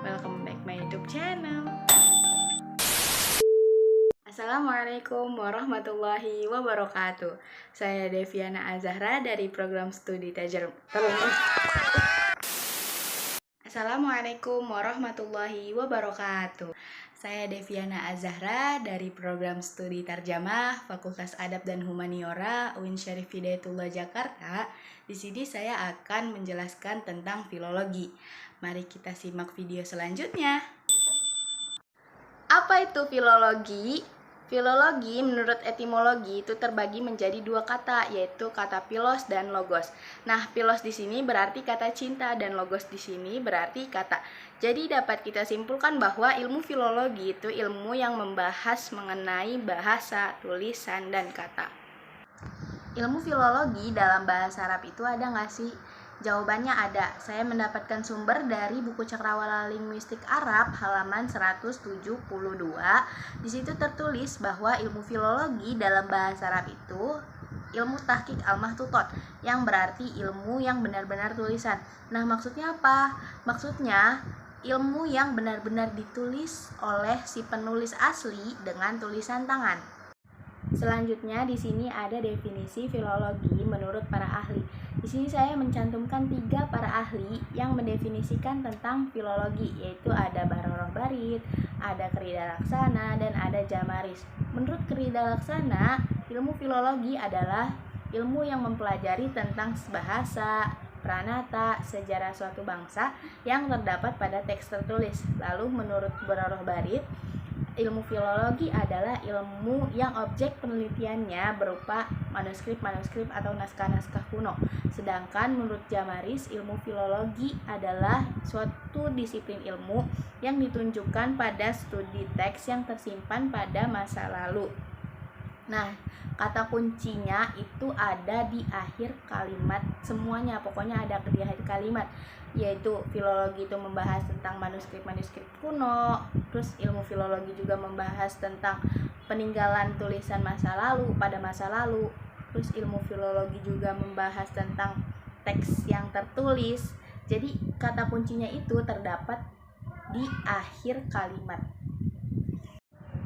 welcome back my YouTube channel. Assalamualaikum warahmatullahi wabarakatuh. Saya Deviana Azahra dari program studi Assalamualaikum warahmatullahi wabarakatuh. Saya Deviana Azahra dari program studi Tarjamah Fakultas Adab dan Humaniora UIN Syarif Hidayatullah Jakarta. Di sini saya akan menjelaskan tentang filologi. Mari kita simak video selanjutnya. Apa itu filologi? Filologi menurut etimologi itu terbagi menjadi dua kata, yaitu kata philos dan logos. Nah, philos di sini berarti kata cinta dan logos di sini berarti kata. Jadi dapat kita simpulkan bahwa ilmu filologi itu ilmu yang membahas mengenai bahasa, tulisan, dan kata. Ilmu filologi dalam bahasa Arab itu ada nggak sih? Jawabannya ada. Saya mendapatkan sumber dari buku Cakrawala Linguistik Arab halaman 172. Di situ tertulis bahwa ilmu filologi dalam bahasa Arab itu ilmu tahqiq al-mahtutot, yang berarti ilmu yang benar-benar tulisan. Nah, maksudnya apa? Maksudnya ilmu yang benar-benar ditulis oleh si penulis asli dengan tulisan tangan. Selanjutnya di sini ada definisi filologi menurut para ahli. Di sini saya mencantumkan 3 para ahli yang mendefinisikan tentang filologi, yaitu ada Baroroh Barit, ada Kerida Laksana, dan ada Jamaris. Menurut Kerida Laksana, ilmu filologi adalah ilmu yang mempelajari tentang bahasa, pranata, sejarah suatu bangsa yang terdapat pada teks tertulis. Lalu menurut Baroroh Barit, ilmu filologi adalah ilmu yang objek penelitiannya berupa manuskrip-manuskrip atau naskah-naskah kuno. Sedangkan menurut Jamaris, ilmu filologi adalah suatu disiplin ilmu yang ditunjukkan pada studi teks yang tersimpan pada masa lalu. Nah, kata kuncinya itu ada di akhir kalimat semuanya, pokoknya ada di akhir kalimat, yaitu filologi itu membahas tentang manuskrip-manuskrip kuno, terus ilmu filologi juga membahas tentang peninggalan tulisan masa lalu pada masa lalu, terus ilmu filologi juga membahas tentang teks yang tertulis. Jadi kata kuncinya itu terdapat di akhir kalimat.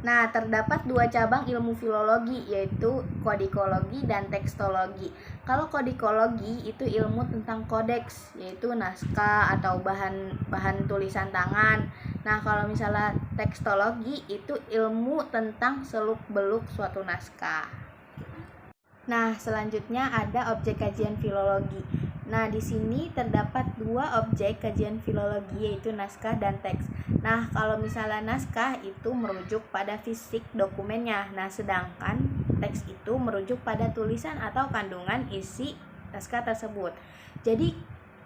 Nah, terdapat 2 cabang ilmu filologi, yaitu kodikologi dan tekstologi. Kalau kodikologi itu ilmu tentang kodeks, yaitu naskah atau bahan tulisan tangan. Nah, kalau misalnya tekstologi itu ilmu tentang seluk-beluk suatu naskah. Nah, selanjutnya ada objek kajian filologi. Nah, di sini terdapat 2 objek kajian filologi, yaitu naskah dan teks. Nah, kalau misalnya naskah itu merujuk pada fisik dokumennya. Nah, sedangkan teks itu merujuk pada tulisan atau kandungan isi naskah tersebut. Jadi,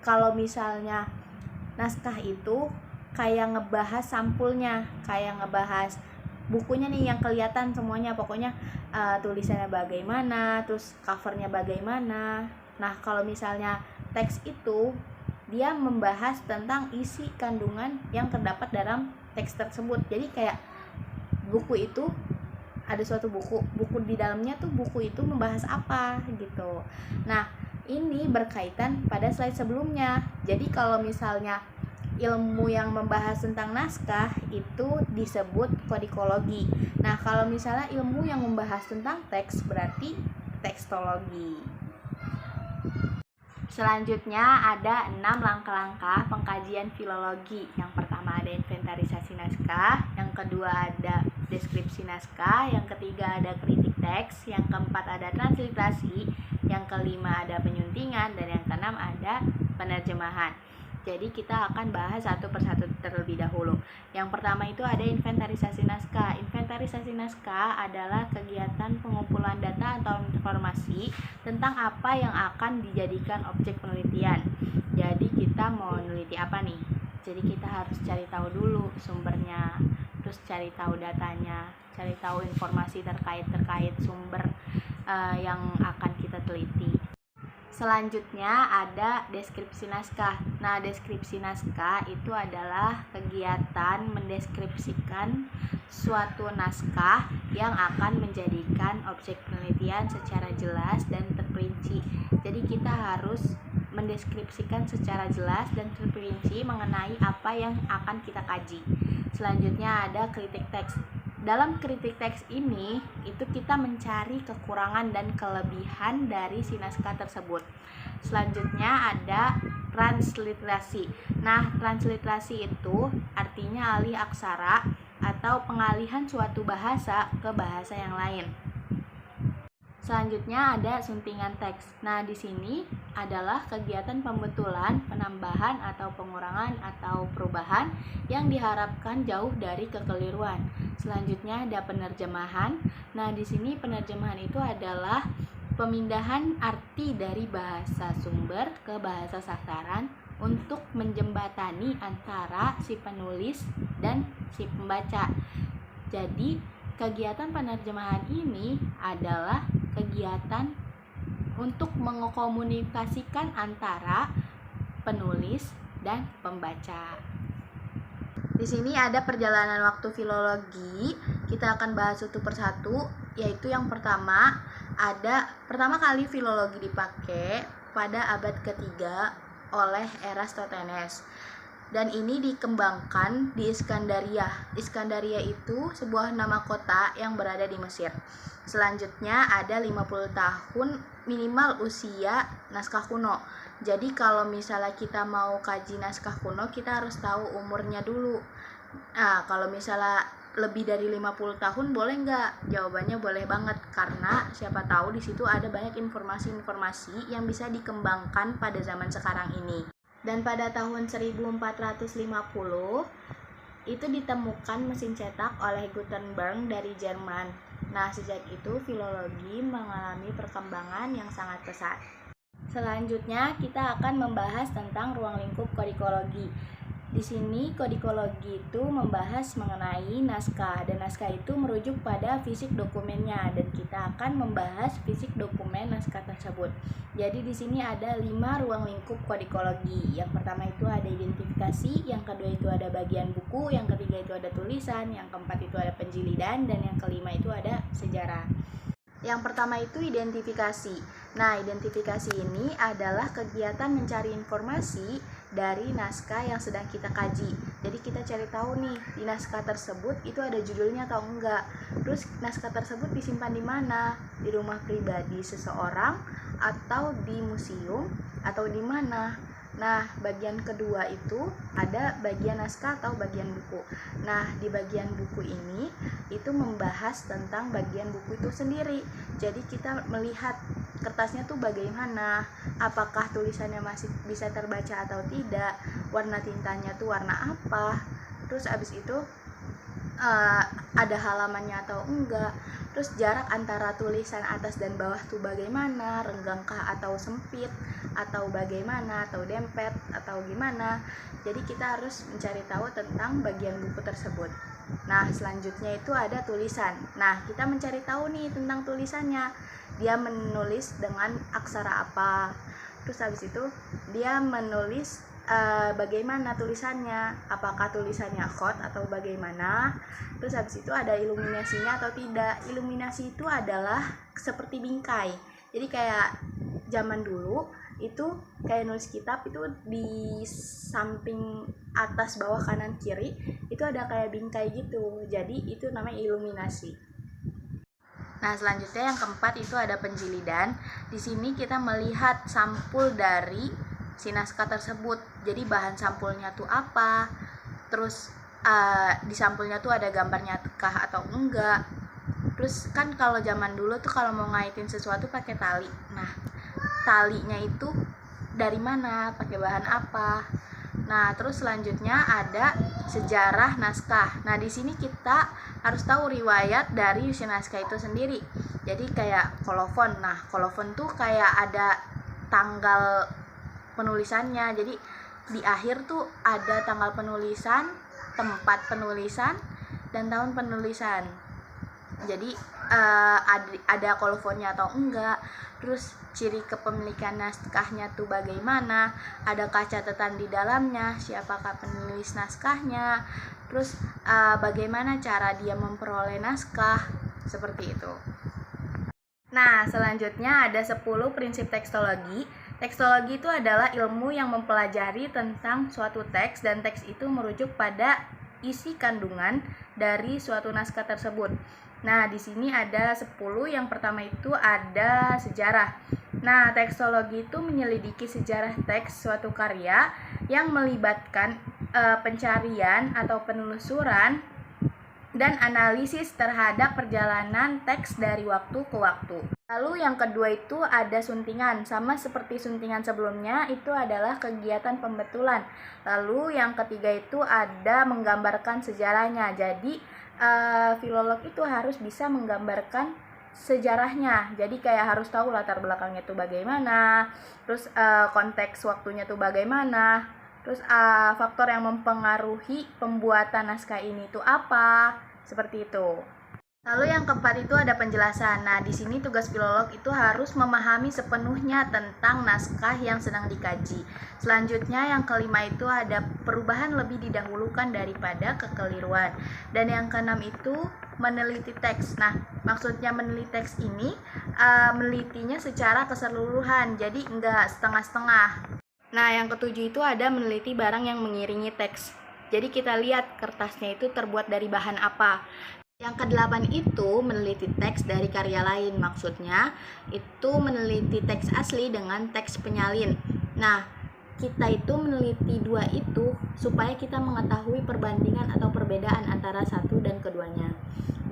kalau misalnya naskah itu kayak ngebahas sampulnya, kayak ngebahas bukunya nih yang kelihatan semuanya, pokoknya tulisannya bagaimana, terus covernya bagaimana. Nah, kalau misalnya teks itu dia membahas tentang isi kandungan yang terdapat dalam teks tersebut. Jadi kayak buku itu ada suatu buku di dalamnya tuh buku itu membahas apa gitu. Nah, ini berkaitan pada slide sebelumnya. Jadi kalau misalnya ilmu yang membahas tentang naskah itu disebut kodikologi. Nah, kalau misalnya ilmu yang membahas tentang teks berarti tekstologi. Selanjutnya ada 6 langkah-langkah pengkajian filologi. Yang pertama ada inventarisasi naskah, yang kedua ada deskripsi naskah, yang ketiga ada kritik teks, yang keempat ada transliterasi, yang kelima ada penyuntingan, dan yang keenam ada penerjemahan. Jadi kita akan bahas satu persatu terlebih dahulu. Yang pertama itu ada inventarisasi naskah. Inventarisasi naskah adalah kegiatan pengumpulan data atau informasi tentang apa yang akan dijadikan objek penelitian. Jadi kita mau meneliti apa nih? Jadi kita harus cari tahu dulu sumbernya, terus cari tahu datanya, cari tahu informasi terkait sumber yang akan kita teliti. Selanjutnya ada deskripsi naskah. Nah, deskripsi naskah itu adalah kegiatan mendeskripsikan suatu naskah yang akan menjadikan objek penelitian secara jelas dan terperinci. Jadi kita harus mendeskripsikan secara jelas dan terperinci mengenai apa yang akan kita kaji. Selanjutnya ada kritik teks. Dalam kritik teks ini, itu kita mencari kekurangan dan kelebihan dari si naskah tersebut. Selanjutnya ada transliterasi. Nah, transliterasi itu artinya alih aksara atau pengalihan suatu bahasa ke bahasa yang lain. Selanjutnya ada suntingan teks. Nah, di sini adalah kegiatan pembetulan, penambahan atau pengurangan atau perubahan yang diharapkan jauh dari kekeliruan. Selanjutnya ada penerjemahan. Nah, di sini penerjemahan itu adalah pemindahan arti dari bahasa sumber ke bahasa sasaran untuk menjembatani antara si penulis dan si pembaca. Jadi, kegiatan penerjemahan ini adalah kegiatan untuk mengkomunikasikan antara penulis dan pembaca. Di sini ada perjalanan waktu filologi. Kita akan bahas satu persatu, yaitu yang pertama kali filologi dipakai pada abad ketiga oleh Eratosthenes. Dan ini dikembangkan di Iskandaria. Iskandaria itu sebuah nama kota yang berada di Mesir. Selanjutnya ada 50 tahun minimal usia naskah kuno. Jadi kalau misalnya kita mau kaji naskah kuno, kita harus tahu umurnya dulu. Nah, kalau misalnya lebih dari 50 tahun boleh nggak? Jawabannya boleh banget, karena siapa tahu di situ ada banyak informasi-informasi yang bisa dikembangkan pada zaman sekarang ini. Dan pada tahun 1450 itu ditemukan mesin cetak oleh Gutenberg dari Jerman. Nah, sejak itu filologi mengalami perkembangan yang sangat pesat. Selanjutnya kita akan membahas tentang ruang lingkup kodikologi. Di sini kodikologi itu membahas mengenai naskah, dan naskah itu merujuk pada fisik dokumennya, dan kita akan membahas fisik dokumen naskah tersebut. Jadi di sini ada 5 ruang lingkup kodikologi. Yang pertama itu ada identifikasi, yang kedua itu ada bagian buku, yang ketiga itu ada tulisan, yang keempat itu ada penjilidan, dan yang kelima itu ada sejarah. Yang pertama itu identifikasi. Nah, identifikasi ini adalah kegiatan mencari informasi dari naskah yang sedang kita kaji. Jadi kita cari tahu nih, di naskah tersebut itu ada judulnya atau enggak. Terus naskah tersebut disimpan di mana? Di rumah pribadi seseorang atau di museum atau di mana? Nah, bagian kedua itu ada bagian naskah atau bagian buku. Nah, di bagian buku ini itu membahas tentang bagian buku itu sendiri. Jadi kita melihat kertasnya tuh bagaimana, apakah tulisannya masih bisa terbaca atau tidak, warna tintanya tuh warna apa, terus abis itu ada halamannya atau enggak, terus jarak antara tulisan atas dan bawah tuh bagaimana, renggangkah atau sempit, atau bagaimana, atau dempet, atau gimana. Jadi kita harus mencari tahu tentang bagian buku tersebut. Nah, selanjutnya itu ada tulisan. Nah, kita mencari tahu nih tentang tulisannya. Dia menulis dengan aksara apa, terus habis itu dia menulis bagaimana tulisannya, apakah tulisannya khot atau bagaimana. Terus habis itu ada iluminasinya atau tidak. Iluminasi itu adalah seperti bingkai. Jadi kayak zaman dulu itu kayak nulis kitab itu di samping atas, bawah, kanan, kiri itu ada kayak bingkai gitu. Jadi itu namanya iluminasi. Nah, selanjutnya yang keempat itu ada penjilidan. Di sini kita melihat sampul dari si naskah tersebut. Jadi bahan sampulnya tuh apa? Terus di sampulnya tuh ada gambarnya kah atau enggak? Terus kan kalau zaman dulu tuh kalau mau ngaitin sesuatu pakai tali. Nah, talinya itu dari mana? Pakai bahan apa? Nah, terus selanjutnya ada sejarah naskah. Nah, di sini kita harus tahu riwayat dari si naskah itu sendiri. Jadi kayak kolofon. Nah, kolofon tuh kayak ada tanggal penulisannya. Jadi di akhir tuh ada tanggal penulisan, tempat penulisan, dan tahun penulisan. Jadi ada kolofonnya atau enggak, terus ciri kepemilikan naskahnya tuh bagaimana, adakah catatan di dalamnya, siapakah penulis naskahnya, terus bagaimana cara dia memperoleh naskah, seperti itu. Nah, selanjutnya ada 10 prinsip tekstologi. Tekstologi itu adalah ilmu yang mempelajari tentang suatu teks dan teks itu merujuk pada isi kandungan dari suatu naskah tersebut. Nah, di sini ada 10. Yang pertama itu ada sejarah. Nah, tekstologi itu menyelidiki sejarah teks suatu karya yang melibatkan pencarian atau penelusuran dan analisis terhadap perjalanan teks dari waktu ke waktu. Lalu yang kedua itu ada suntingan, sama seperti suntingan sebelumnya itu adalah kegiatan pembetulan. Lalu yang ketiga itu ada menggambarkan sejarahnya. Jadi filolog itu harus bisa menggambarkan sejarahnya. Jadi kayak harus tahu latar belakangnya itu bagaimana, terus konteks waktunya itu bagaimana, terus faktor yang mempengaruhi pembuatan naskah ini itu apa, seperti itu. Lalu yang keempat itu ada penjelasan. Nah, di sini tugas filolog itu harus memahami sepenuhnya tentang naskah yang sedang dikaji. Selanjutnya yang kelima itu ada perubahan lebih didahulukan daripada kekeliruan. Dan yang keenam itu meneliti teks. Nah, maksudnya meneliti teks ini menelitinya secara keseluruhan, jadi enggak setengah-setengah. Nah, yang ketujuh itu ada meneliti barang yang mengiringi teks. Jadi kita lihat kertasnya itu terbuat dari bahan apa. Yang kedelapan itu meneliti teks dari karya lain, maksudnya itu meneliti teks asli dengan teks penyalin. Nah, kita itu meneliti dua itu supaya kita mengetahui perbandingan atau perbedaan antara satu dan keduanya.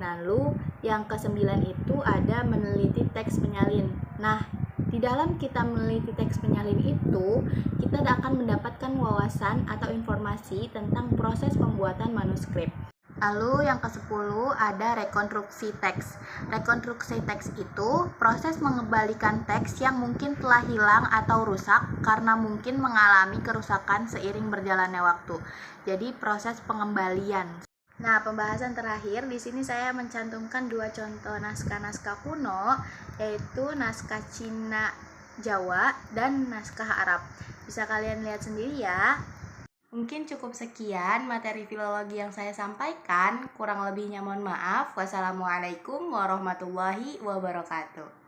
Lalu yang kesembilan itu ada meneliti teks penyalin. Nah, di dalam kita meneliti teks penyalin itu, kita akan mendapatkan wawasan atau informasi tentang proses pembuatan manuskrip. Lalu yang ke-10 ada rekonstruksi teks. Rekonstruksi teks itu proses mengembalikan teks yang mungkin telah hilang atau rusak karena mungkin mengalami kerusakan seiring berjalannya waktu. Jadi proses pengembalian. Nah, pembahasan terakhir di sini saya mencantumkan 2 contoh naskah-naskah kuno, yaitu naskah Cina Jawa dan naskah Arab. Bisa kalian lihat sendiri ya. Mungkin cukup sekian materi filologi yang saya sampaikan. Kurang lebihnya mohon maaf. Wassalamualaikum warahmatullahi wabarakatuh.